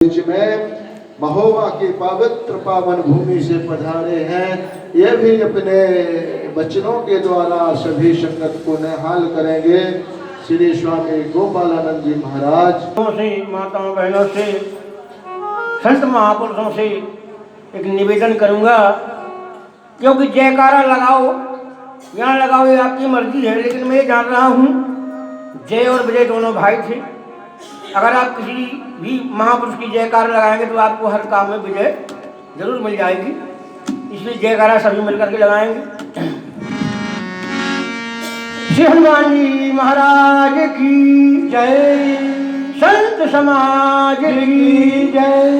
बीच में महोबा की पवित्र पावन भूमि से पधारे हैं। ये भी अपने वचनों के द्वारा सभी संगत को निहाल करेंगे। श्री स्वामी गोपालानंद जी महाराज से, माताओं बहनों से, संत महापुरुषों से एक निवेदन करूंगा, क्योंकि जयकारा लगाओ यहाँ लगाओ ये आपकी मर्जी है, लेकिन मैं जान रहा हूँ जय और विजय दोनों भाई थे। अगर आप किसी भी महापुरुष की जयकारा लगाएंगे तो आपको हर काम में विजय जरूर मिल जाएगी, इसलिए जयकारा सभी मिलकर के लगाएंगे। श्री हनुमान जी महाराज की जय, संत समाज की जय,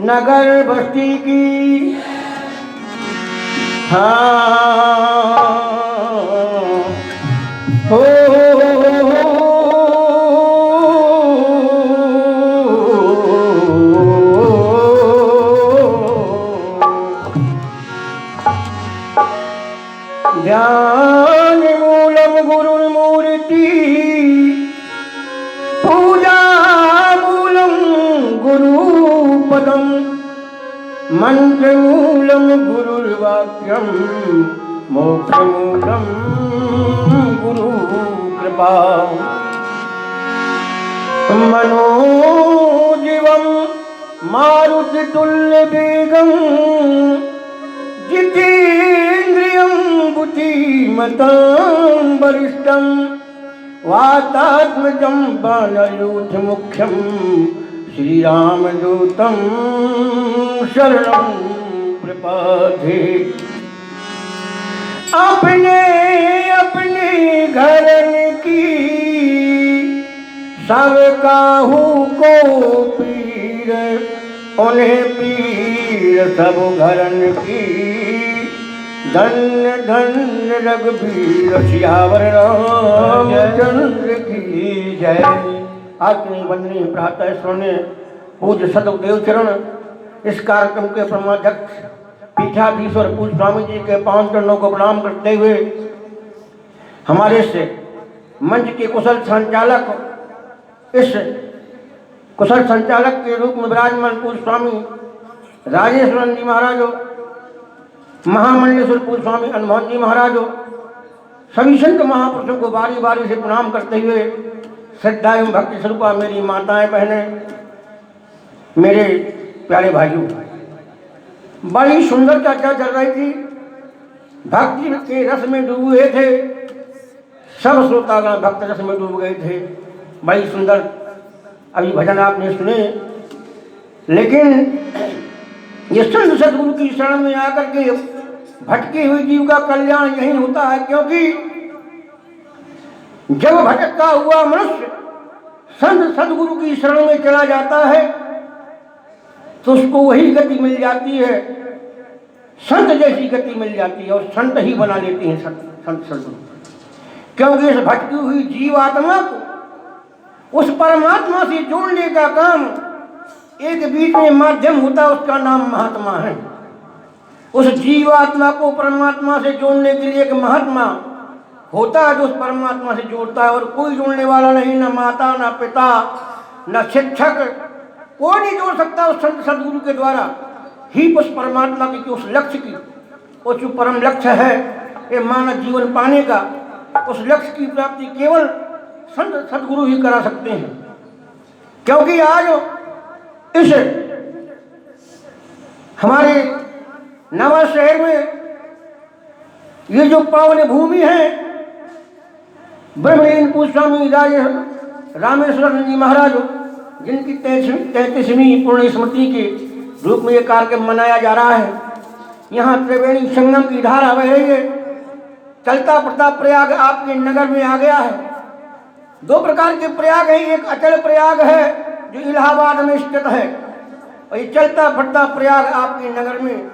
नगर बस्ती की हाँ हो ध्यान मूलम गुरुर्मूर्ति, पूजा मूलम गुरुपदम, मंत्र मूलम गुरुर्वाक्यम, मोक्ष मूलम गुरु कृपा। मनोजीवम मारुततुल्य वेगम, जितेन्द्रियं बुद्धिमतां वरिष्ठं, वातात्मजं बालयूथ मुख्यं, श्रीरामदूतं शरणं प्रपद्ये। अपने अपने घरन की सब काहू को पीर, उन्हें पीर सब घरन की, धन्य धन्य रघुबीर सियावर रामचंद्र की जय। आत्मी वंदनीय प्रातः स्मरणीय पूज्य सदगुरुदेव चरण, इस कार्यक्रम के परमाध्यक्ष पीठाधीश्वर पूज्य स्वामी जी के पांव चरणों को प्रणाम करते हुए हमारे से मंच के कुशल संचालक, इस कुशल संचालक के रूप में विराजमान पूज्य स्वामी राजेश्वर जी महाराज, महामंडलेश्वर पूज्य स्वामी हनुमान जी महाराज, सभी संत महापुरुषों को बारी बारी से प्रणाम करते हुए श्रद्धा एवं भक्ति स्वरूपा मेरी माताएं बहनें, मेरे प्यारे भाइयों, बड़ी सुंदर चर्चा चल रही थी, भक्ति के रस में डूबे थे, सब श्रोतागण भक्त रस में डूब गए थे। बड़ी सुंदर अभी भजन आपने सुने, लेकिन ये संत सदगुरु की शरण में आकर के भटके हुए जीव का कल्याण यही होता है, क्योंकि जब भटका हुआ मनुष्य संत सदगुरु की शरण में चला जाता है तो उसको वही गति मिल जाती है, संत जैसी गति मिल जाती है, और संत ही बना लेते हैं संत सदगुरु। क्योंकि इस भटकी हुई जीवात्मा को उस परमात्मा से जोड़ने का काम एक बीच में माध्यम होता है, उसका नाम महात्मा है। उस जीवात्मा को परमात्मा से जोड़ने के लिए एक महात्मा होता है जो उस परमात्मा से जोड़ता है, और कोई जोड़ने वाला नहीं, न माता, न पिता, न शिक्षक, कोई नहीं जोड़ सकता उस संत सदगुरु के द्वारा ही उस परमात्मा की, उस लक्ष्य की, उस जो परम लक्ष्य है ये मानव जीवन पाने का, उस लक्ष्य की प्राप्ति केवल संत सदगुरु ही करा सकते हैं। क्योंकि आज इस हमारे नवा शहर में ये जो पावन भूमि है, ब्रह्मलीन पूज्य स्वामी रामेश्वर जी महाराज, जिनकी 33वीं पूर्ण स्मृति के रूप में ये कार्यक्रम मनाया जा रहा है, यहाँ त्रिवेणी संगम की धारा बह रही है, चलता फिरता प्रयाग आपके नगर में आ गया है। दो प्रकार के प्रयाग हैं, एक अचल प्रयाग है जो इलाहाबाद में स्थित है, और ये चलता फिरता प्रयाग आपके नगर में।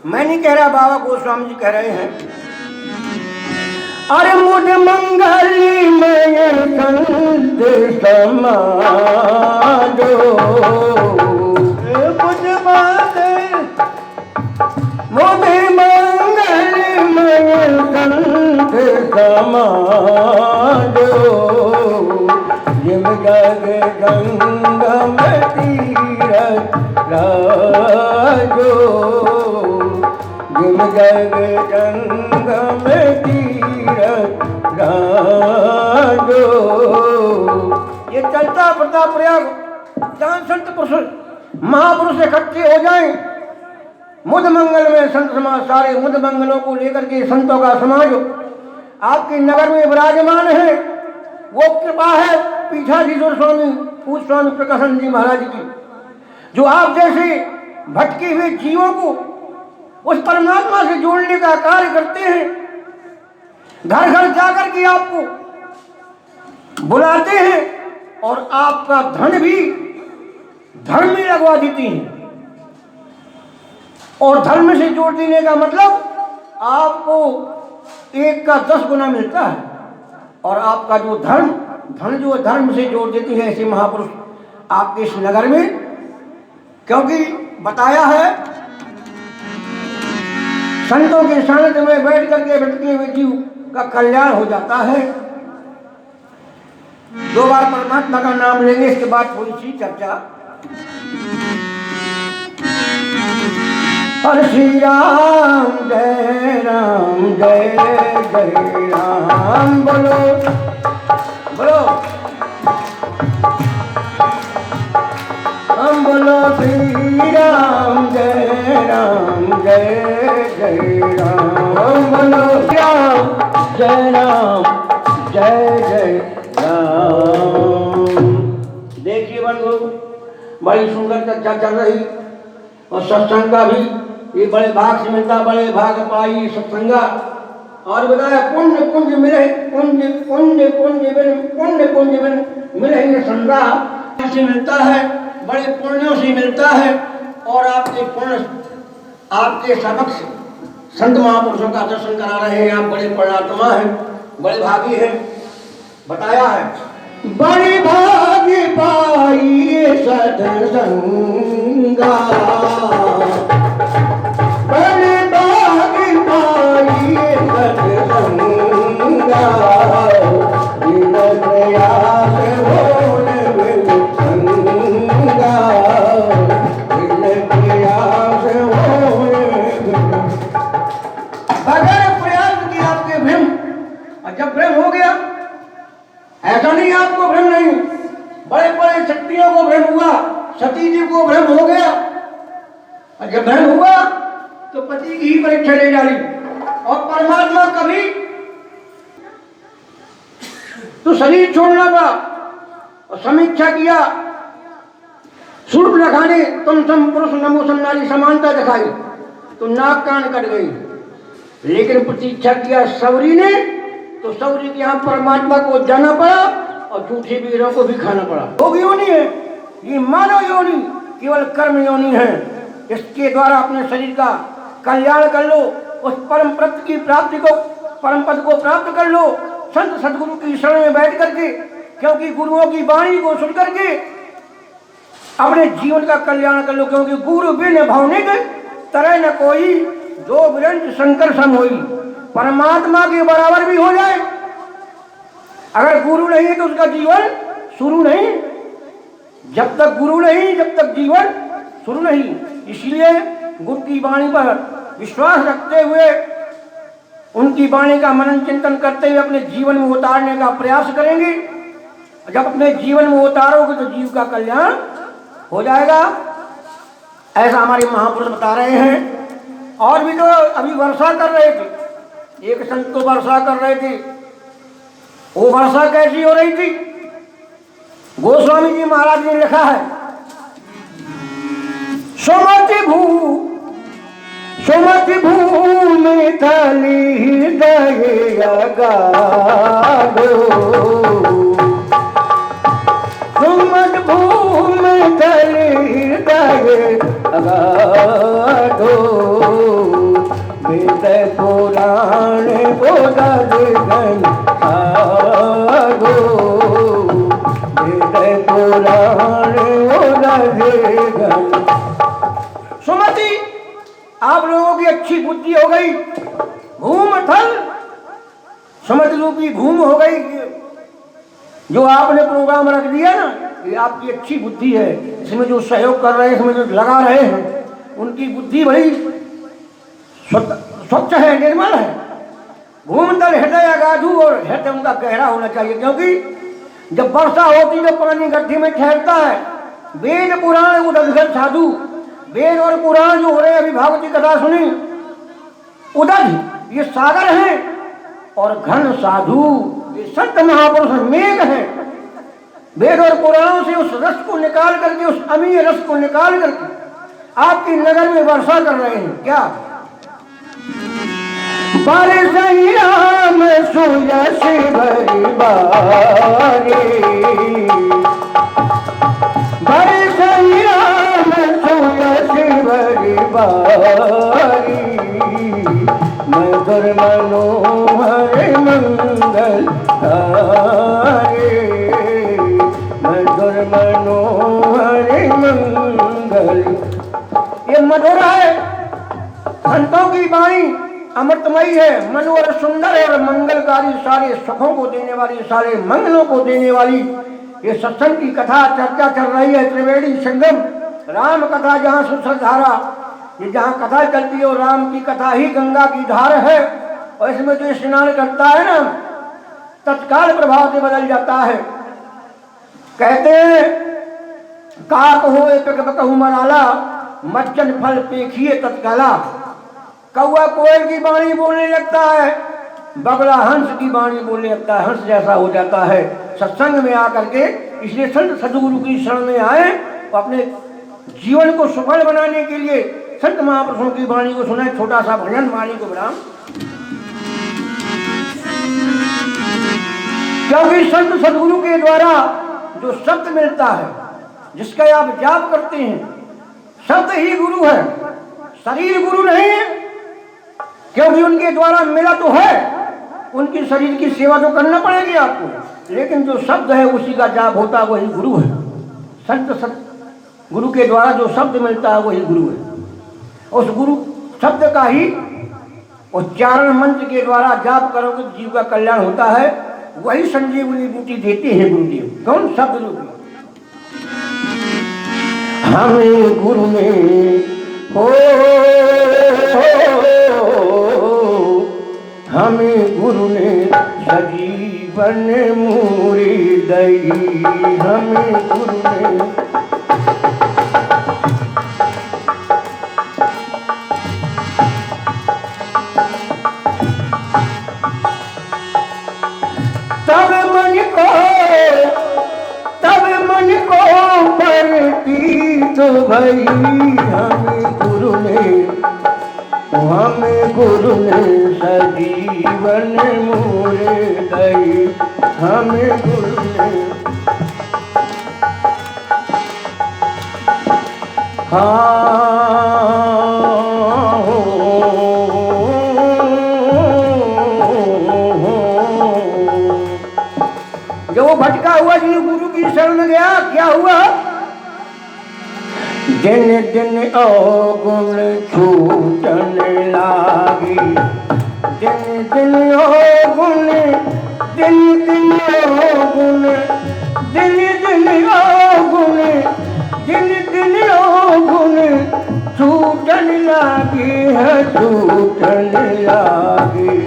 मैं नहीं कह रहा, बाबा गोस्वामी जी कह रहे हैं। अरे मुझ मंगली में संत समाजो, मुझ मंगली में संत समाजो, जिम जग गंगा में तीरथ राजो जिम जग जंगम तीरथ राजो। ये चलता फिरता प्रयाग जहाँ संत पुरुष महापुरुष इकट्ठे हो जाएं, मुद मंगल में संत समाज सारे मुद मंगलों को लेकर के संतों का समाज आपके नगर में विराजमान है। वो कृपा है पीठाधीश्वर स्वामी पूज्य स्वामी प्रकाशन जी महाराज की, जो आप जैसे भटके हुए जीवों को उस परमात्मा से जोड़ने का कार्य करते हैं। घर घर जाकर के आपको बुलाते हैं और आपका धन भी धर्म में लगवा देती हैं। और धर्म से जोड़ देने का मतलब आपको 1 का 10 गुना मिलता है। और आपका जो धन जो धर्म से जोड़ देती है ऐसे महापुरुष आपके इस नगर में, क्योंकि बताया है संतों के सानिध्य में बैठ करके भटके हुए जीव का कल्याण हो जाता है। 2 बार परमात्मा का नाम लेंगे, इसके बाद थोड़ी सी चर्चा। हर श्री राम जय जय राम बोलो बोलो हम बोलो श्री राम जय जय राम बोलो राम जय राम। देखिए बंधु, बड़ी सुंदर चर्चा चल रही और सत्संग का भी ये बड़े भाग से मिलता, बड़े भाग पाई सत्संगा। और बताया पुण्य पुण्य मिले पुण्य पुण्य पुण्य पुण्य पुण्य मिले न संगा से मिलता है, बड़े पुण्यों से मिलता है। और आपके पुण्य आपके समक्ष संत महापुरुषों का दर्शन करा रहे हैं। आप बड़े पुण्यात्मा हैं, बड़े भागी हैं। बताया है बड़े भागी पाई सत्संगा, बड़े भागी पाई सत्संगा, बिन प्रयास होन संगा, बिन प्रयास होन। बगैर प्रयास की आपके भ्रम, और जब भ्रम हो गया, ऐसा नहीं आपको भ्रम नहीं, बड़े बड़े शक्तियों को भ्रम हुआ, सती जी को भ्रम हो गया। और जब भ्रम हुआ तो पति की ही परीक्षा ले डाली। और परमात्मा कभी तो शरीर छोड़ना पड़ा और समीक्षा किया। सूर्पनखा ने तुम सम पुरुष नमो सम नारी समानता दिखाई तो नाक कान कट गई, लेकिन प्रतीक्षा किया सौरी ने तो सौरी के यहाँ परमात्मा को जाना पड़ा और झूठे वीरों को भी खाना पड़ा। भोग योनि है ये, मानव योनि केवल कर्म योनि है। इसके द्वारा अपने शरीर का कल्याण कर लो, उस परम पद की प्राप्ति को, परम पद को प्राप्त कर लो संत सदगुरु की शरण में बैठ करके। क्योंकि गुरुओं की वाणी को सुन करके अपने जीवन का कल्याण कर लो। क्योंकि गुरु बिन भावनिक तरह न कोई, जो विरंच शंकर सम होई। परमात्मा के बराबर भी हो जाए, अगर गुरु नहीं है तो उसका जीवन शुरू नहीं। जब तक गुरु नहीं, जब तक जीवन शुरू नहीं। इसलिए गुरु की वाणी पर विश्वास रखते हुए, उनकी वाणी का मनन चिंतन करते हुए अपने जीवन में उतारने का प्रयास करेंगे। जब अपने जीवन में उतारोगे तो जीव का कल्याण हो जाएगा। ऐसा हमारे महापुरुष बता रहे हैं। और भी तो अभी वर्षा कर रहे थे, एक संत को वर्षा कर रहे थे। वो वर्षा कैसी हो रही थी? गोस्वामी जी महाराज ने लिखा है, सुमति भूमि तली हृदय अगाधो, सुमति भूमि तली हृदय अगाधो, वेद पुराण बोधन साधो, वेद पुराण बोधन। सुमति, आप लोगों की अच्छी बुद्धि हो गई। भूम थल, सुमति रूपी भूम हो गई। जो आपने प्रोग्राम रख दिया ना, ये आपकी अच्छी बुद्धि है, इसमें जो सहयोग कर रहे हैं, इसमें जो लगा रहे हैं, उनकी बुद्धि बड़ी स्वच्छ है, निर्मल है। भूमंडल हृदय अगाधु, और हृदय उनका गहरा होना चाहिए, क्योंकि जब वर्षा होती है तो पानी गड्ढे में ठहरता है। वेद पुराण उदघर साधु, वेद और पुराण जो हो रहे, अभी भागवत की कथा सुनी, उदघ ये सागर है, और घन साधु ये संत महापुरुष मेघ है। वेद और पुराणों से उस रस को निकाल करके, उस अमीय रस को निकाल करके आपकी नगर में वर्षा कर रहे हैं। क्या बारिश राम सुयस भरी बारी, बारिश राम सुयस भरी बारी, मधुर मनोहर मंगल हारे, मधुर मनोहर मंगल। ये मधुर है, संतों की वाणी अमृतमयी है, मनोहर सुंदर है, और मंगलकारी, सारे सुखों को देने वाली, सारे मंगलों को देने वाली ये सत्संग की कथा चर्चा चल रही है। त्रिवेणी संगम, राम कथा जहाँ सुसरधारा, ये जहाँ कथा चलती है, और राम की कथा ही गंगा की धार है, और इसमें जो स्नान करता है ना, तत्काल प्रभाव से बदल जाता है। कहते हैं काक हो कहू मराला, मच्चन फल पेखिए तत्काला। कौआ कोयल की वाणी बोलने लगता है, बगला हंस की वाणी बोलने लगता है, हंस जैसा हो जाता है सत्संग में आकर के। इसलिए संत सदगुरु की शरण में आए, तो अपने जीवन को सफल बनाने के लिए संत महापुरुषों की वाणी को सुना। छोटा सा भजन वाणी को विराम, क्योंकि संत सदगुरु के द्वारा जो शब्द मिलता है, जिसका आप जाप करते हैं, शब्द ही गुरु है, शरीर गुरु नहीं है। क्योंकि उनके द्वारा मिला तो है, उनकी शरीर की सेवा तो करना पड़ेगी आपको, लेकिन जो शब्द है उसी का जाप होता है, वही गुरु है। संत गुरु के द्वारा जो शब्द मिलता है वही गुरु है। उस गुरु शब्द का ही उच्चारण मंत्र के द्वारा जाप करोगे जीव का कल्याण होता है। वही संजीवनी बूटी देते हैं गुरुदेव। कौन? शब्द रूपी। हमें गुरु ने हो, हमें गुरु ने सजीवन मूरी दई, हमें गुरु ने तो भाई हमें गुरु ने सजीवन मोरे दई, हमें गुरु ने जो वो भटका हुआ जी गुरु की शरण में गया, क्या हुआ? दिन दिन अवगुण छूटन लागी, दिन दिन अवगुण, दिन दिन अवगुण, दिन दिन अवगुण, दिन दिन अवगुण छूटन लागी है, छूटन लागी,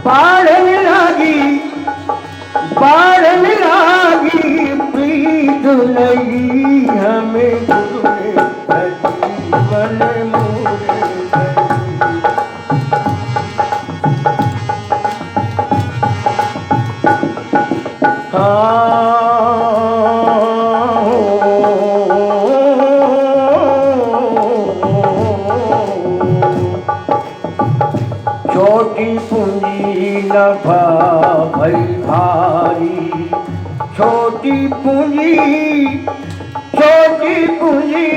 बाढ़न लागी, बाढ़न लागी, प्रीत नहीं हमें गुरु ने सजीवन मोरे दई। छोटी पूंजी नफा भई भारी, छोटी पूंजी, छोटी पूंजी,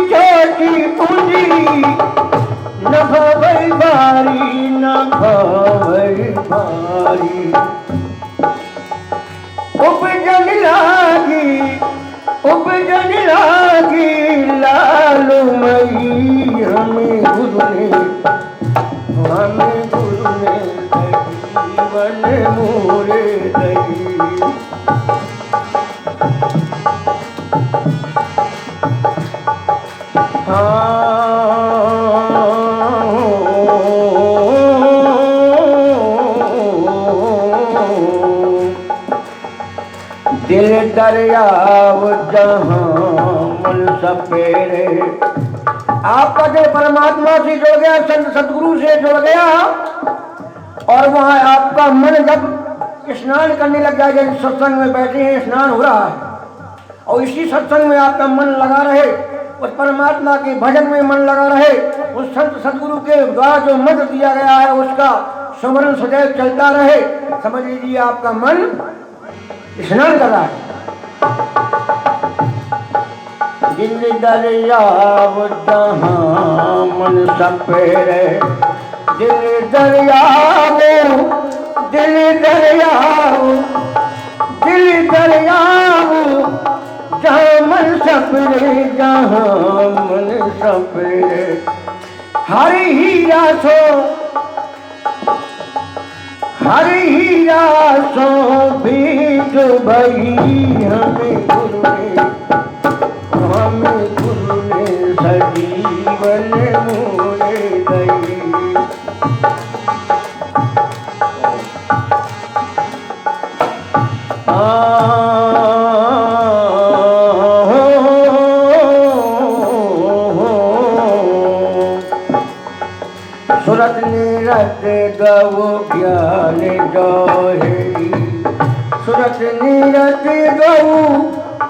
छोटी पूंजी नफा भई भारी, नफा भई भारी, उपजन लागी, उपजन लागी लालू मई, हमें गुरु ने, हमें गुरु ने सजीवन मोरे दई। दिल दरियाव जहां मन सपेरे। आपका दिल परमात्मा से जुड़ गया, संत सदगुरु से जुड़ गया, और वहां आपका मन जब स्नान करने लग जाए, जैसे सत्संग में बैठे हैं, स्नान हो रहा है, और इसी सत्संग में आपका मन लगा रहे, उस परमात्मा के भजन में मन लगा रहे, उस संत सदगुरु के द्वारा जो मंत्र दिया गया है उसका स्मरण सदैव चलता रहे, समझ लीजिए आपका मन स्नान कर रहा है। दिल दरियाव जहां मन सपेरे, दिल दरियाव, दिल दरियाव, दिल दरियाव जहां मन सपेरे, जहां मन सपेरे। हर हीरा सो, हर हीरा सो भीग भई हमें गुरु ने, हमें गुरु ने सजीवन मोरे दई। सुरत निरत गौ ज्ञान जोहरी, सुरत निरत गौ,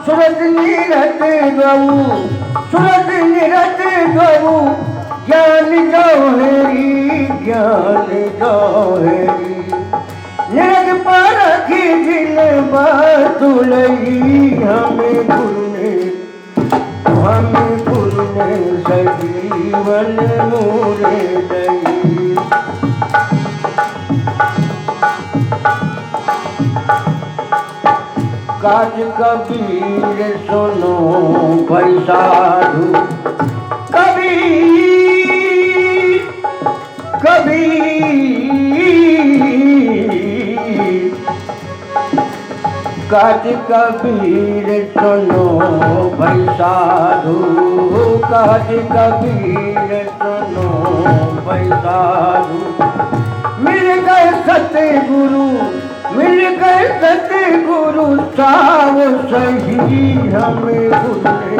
सुरत निरत गौ, सुरत निरत गौ ज्ञान जोहरी, ज्ञान जोहरी। निरग परखी दिल बातुलई हमें गुरु ने, हमें गुरु ने सजीवन मोरे दई। काज कबीर सुनो भाई साधु, कबीर कबीर, काज कबीर सुनो भाई साधु, काज कबीर सुनो भाई साधु। मिल गए सतगुरु, मिल गए सतगुरु, साव सही हमें गुरु ने,